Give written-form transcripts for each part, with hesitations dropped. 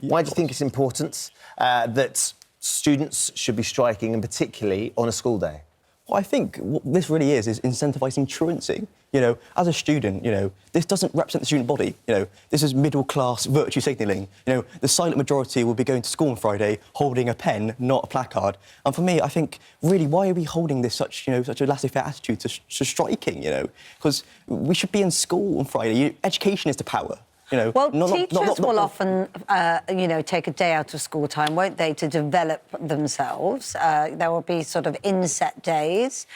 Why do you think it's important that students should be striking, and particularly on a school day? Well, I think what this really is incentivising truancy. You know, as a student, you know, this doesn't represent the student body. You know, this is middle-class virtue signalling. You know, the silent majority will be going to school on Friday holding a pen, not a placard. And for me, I think, really, why are we holding this such a laissez-faire attitude to striking, you know? Because we should be in school on Friday. Education is the power. You know, well, teachers will often, you know, take a day out of school time, won't they, to develop themselves. There will be sort of inset days,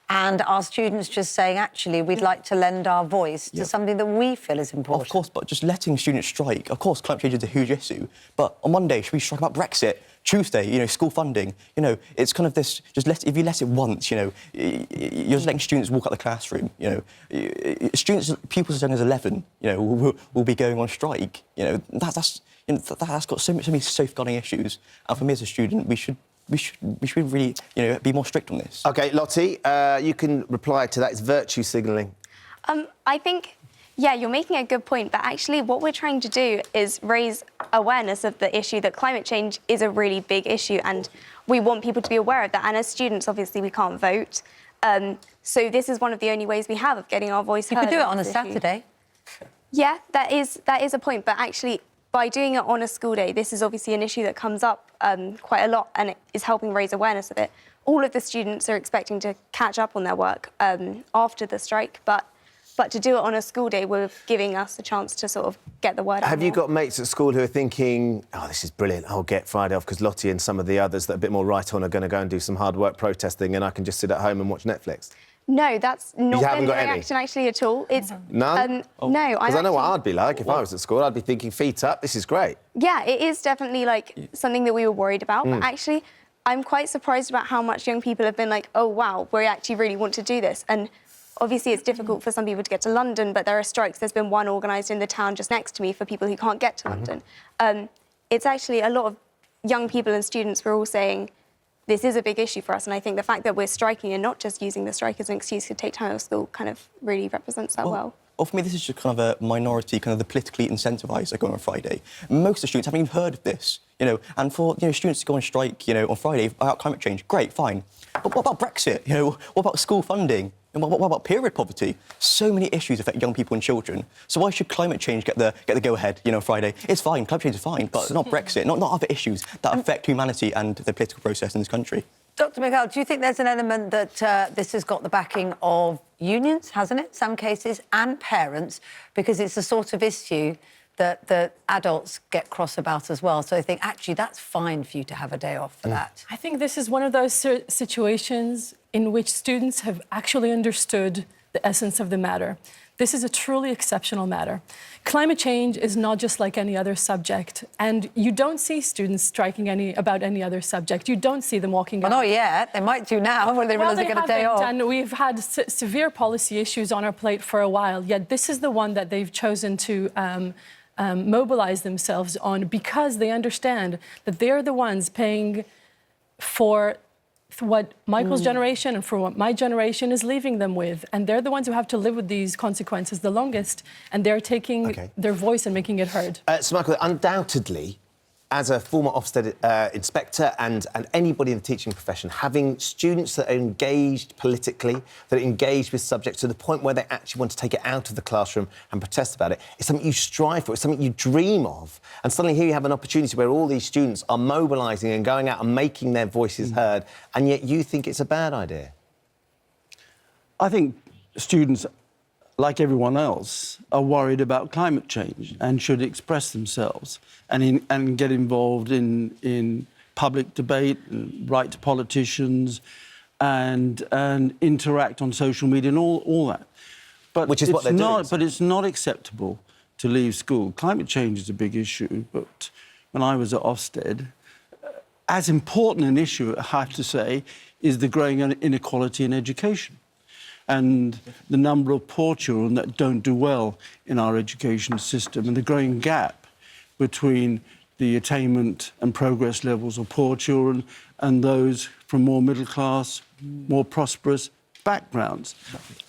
and our students just saying, actually, we'd like to lend our voice to something that we feel is important. Of course, but just letting students strike, of course, climate change is a huge issue, but on Monday, should we strike about Brexit? Tuesday, you know, school funding, you know, it's kind of this, if you let it once, you know, you're just letting students walk out the classroom, you know. Pupils as young as 11, you know, will be going on strike, you know, that's got so many safeguarding issues. And for me as a student, we should really, you know, be more strict on this. OK, Lottie, you can reply to that. It's virtue signalling. I think, yeah, you're making a good point, but actually what we're trying to do is raise awareness of the issue that climate change is a really big issue, and we want people to be aware of that. And as students, obviously, we can't vote. So this is one of the only ways we have of getting our voice heard. You could do it on a Saturday. Yeah, that is a point, but actually, by doing it on a school day, this is obviously an issue that comes up quite a lot, and it is helping raise awareness of it. All of the students are expecting to catch up on their work after the strike, but to do it on a school day, we're giving us a chance to sort of get the word out. Have you got mates at school who are thinking, oh, this is brilliant, I'll get Friday off because Lottie and some of the others that are a bit more right on are going to go and do some hard work protesting and I can just sit at home and watch Netflix? No, that's not been the reaction actually at all. It's none. No, because I know what I'd be like if I was at school. I'd be thinking, feet up, this is great. Yeah, it is definitely like something that we were worried about, but actually, I'm quite surprised about how much young people have been like, oh wow, we actually really want to do this. And obviously, it's difficult for some people to get to London, but there are strikes. There's been one organised in the town just next to me for people who can't get to London. It's actually a lot of young people and students were all saying, this is a big issue for us, and I think the fact that we're striking and not just using the strike as an excuse to take time out of school kind of really represents that well. Well, for me, this is just kind of a minority, kind of the politically incentivised that go on Friday. Most of the students haven't even heard of this, you know, and for, you know, students to go on strike, you know, on Friday about climate change, great, fine. But what about Brexit? You know, what about school funding? And what about period poverty? So many issues affect young people and children. So why should climate change get the go-ahead, you know, Friday? It's fine, climate change is fine, but not Brexit, not other issues that affect humanity and the political process in this country. Dr. Michal, do you think there's an element that this has got the backing of unions, hasn't it, some cases, and parents, because it's the sort of issue that the adults get cross about as well? So they think, actually, that's fine for you to have a day off for that. I think this is one of those situations in which students have actually understood the essence of the matter. This is a truly exceptional matter. Climate change is not just like any other subject, and you don't see students striking about any other subject. You don't see them walking out. Well, not yet. They might do now when they realise they get a day off. And we've had severe policy issues on our plate for a while, yet this is the one that they've chosen to mobilise themselves on because they understand that they're the ones paying for what Michael's generation and for what my generation is leaving them with. And they're the ones who have to live with these consequences the longest, and they're taking their voice and making it heard. So, Michael, undoubtedly, as a former Ofsted inspector and anybody in the teaching profession, having students that are engaged politically, that are engaged with subjects to the point where they actually want to take it out of the classroom and protest about it, it's something you strive for, it's something you dream of. And suddenly here you have an opportunity where all these students are mobilising and going out and making their voices heard, and yet you think it's a bad idea. I think students, like everyone else, are worried about climate change and should express themselves and get involved in public debate and write to politicians and interact on social media and all that. But which is what they're doing. But it's not acceptable to leave school. Climate change is a big issue, but when I was at Ofsted, as important an issue, I have to say, is the growing inequality in education and the number of poor children that don't do well in our education system and the growing gap between the attainment and progress levels of poor children and those from more middle-class, more prosperous backgrounds.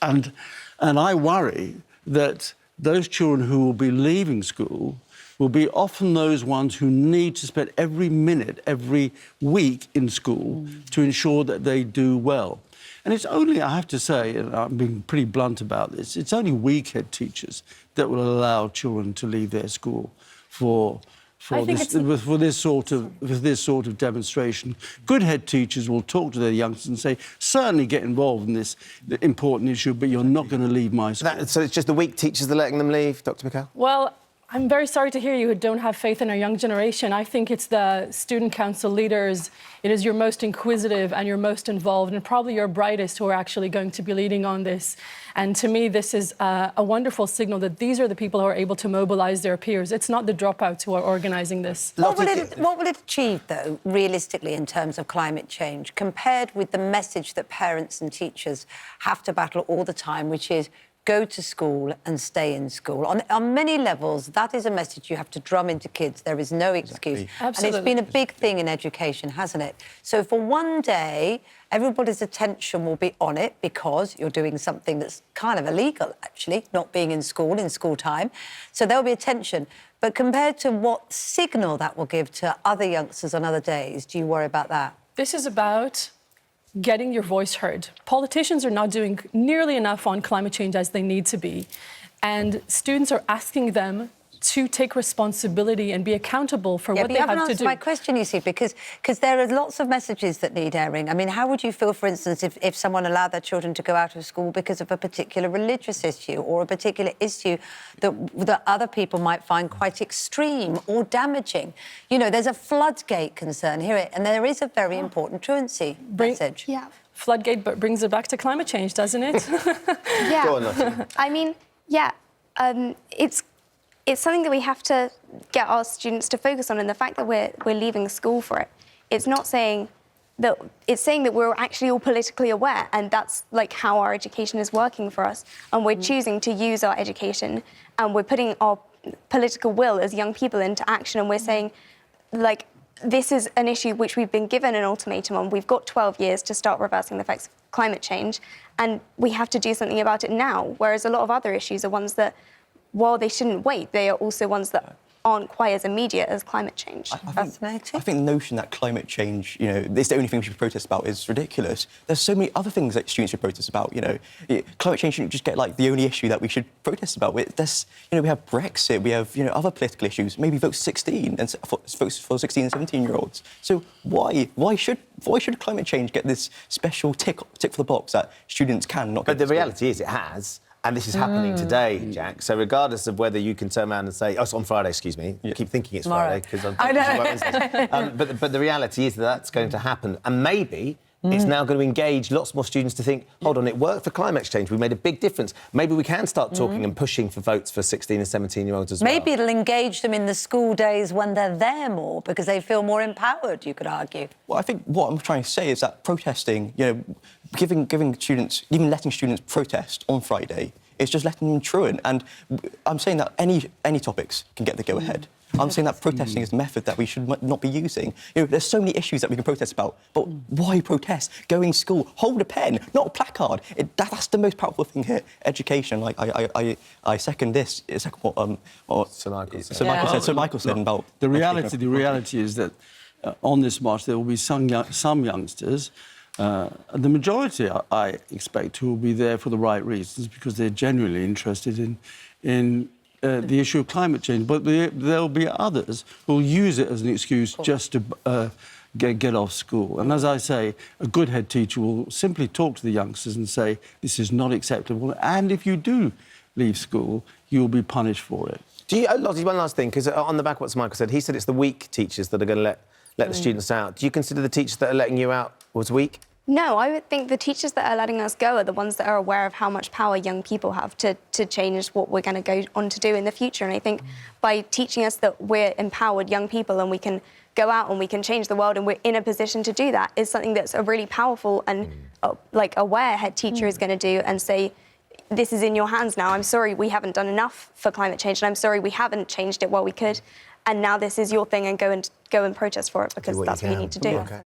And I worry that those children who will be leaving school will be often those ones who need to spend every minute, every week in school to ensure that they do well. And it's only, I have to say, and I'm being pretty blunt about this, it's only weak head teachers that will allow children to leave their school for this sort of demonstration. Good head teachers will talk to their youngsters and say, certainly get involved in this important issue, but you're not going to leave my school. So it's just the weak teachers that are letting them leave, Dr. Michal? Well, I'm very sorry to hear you don't have faith in our young generation. I think it's the student council leaders. It is your most inquisitive and your most involved and probably your brightest who are actually going to be leading on this. And to me, this is a wonderful signal that these are the people who are able to mobilise their peers. It's not the dropouts who are organising this. What will it achieve, though, realistically, in terms of climate change, compared with the message that parents and teachers have to battle all the time, which is go to school and stay in school? On many levels, that is a message you have to drum into kids. There is no excuse. Exactly. Absolutely. And it's been a big thing in education, hasn't it? So for one day, everybody's attention will be on it because you're doing something that's kind of illegal, actually, not being in school time. So there'll be attention. But compared to what signal that will give to other youngsters on other days, do you worry about that? This is about getting your voice heard. Politicians are not doing nearly enough on climate change as they need to be. And students are asking them to take responsibility and be accountable for what they have to do. You haven't answered my question, you see, because there are lots of messages that need airing. I mean, how would you feel, for instance, if someone allowed their children to go out of school because of a particular religious issue or a particular issue that other people might find quite extreme or damaging? You know, there's a floodgate concern here, and there is a very important truancy message. Yeah. Floodgate brings it back to climate change, doesn't it? Yeah. Go on, Lottie. I mean, yeah, it's something that we have to get our students to focus on, and the fact that we're leaving school for it, it's not saying that, it's saying that we're actually all politically aware, and that's like how our education is working for us, and we're choosing to use our education, and we're putting our political will as young people into action, and we're saying, like, this is an issue which we've been given an ultimatum on. We've got 12 years to start reversing the effects of climate change, and we have to do something about it now, whereas a lot of other issues are ones that, while they shouldn't wait, they are also ones that aren't quite as immediate as climate change. Fascinating. I think the notion that climate change, you know, it's the only thing we should protest about is ridiculous. There's so many other things that students should protest about, you know. Climate change shouldn't just get, like, the only issue that we should protest about. There's, you know, we have Brexit, we have, you know, other political issues. Maybe vote 16 and votes for 16 and 17-year-olds. So why should climate change get this special tick for the box that students can not get? But the reality is it has. And this is happening today, Jack. So regardless of whether you can turn around and say, oh, it's on Friday, excuse me. I keep thinking it's Tomorrow. Friday because I know. but the reality is that that's going to happen. And maybe it's now going to engage lots more students to think, hold on, it worked for climate change. We made a big difference. Maybe we can start talking and pushing for votes for 16 and 17-year-olds as well. Maybe it'll engage them in the school days when they're there more because they feel more empowered, you could argue. Well, I think what I'm trying to say is that protesting, you know, giving students, even letting students protest on Friday, it's just letting them truant. And I'm saying that any topics can get the go-ahead. I'm saying that protesting is the method that we should not be using. You know, there's so many issues that we can protest about, but why protest? Go in school, hold a pen, not a placard. That's the most powerful thing here. Education. Like I second this. Second what Sir Michael said. About the reality is that on this march there will be some youngsters. The majority, I expect, who will be there for the right reasons because they're genuinely interested in the issue of climate change. But there'll be others who will use it as an excuse just to get off school. And as I say, a good head teacher will simply talk to the youngsters and say, this is not acceptable. And if you do leave school, you will be punished for it. Lottie, one last thing, because on the back of what Sir Michael said, he said it's the weak teachers that are going to let the students out. Do you consider the teachers that are letting you out was weak? No, I would think the teachers that are letting us go are the ones that are aware of how much power young people have to change what we're going to go on to do in the future. And I think by teaching us that we're empowered young people and we can go out and we can change the world and we're in a position to do that is something that's a really powerful and like aware head teacher is going to do and say, this is in your hands now. I'm sorry we haven't done enough for climate change and I'm sorry we haven't changed it while we could. And now this is your thing and go and protest for it because that's what you need to do. Okay.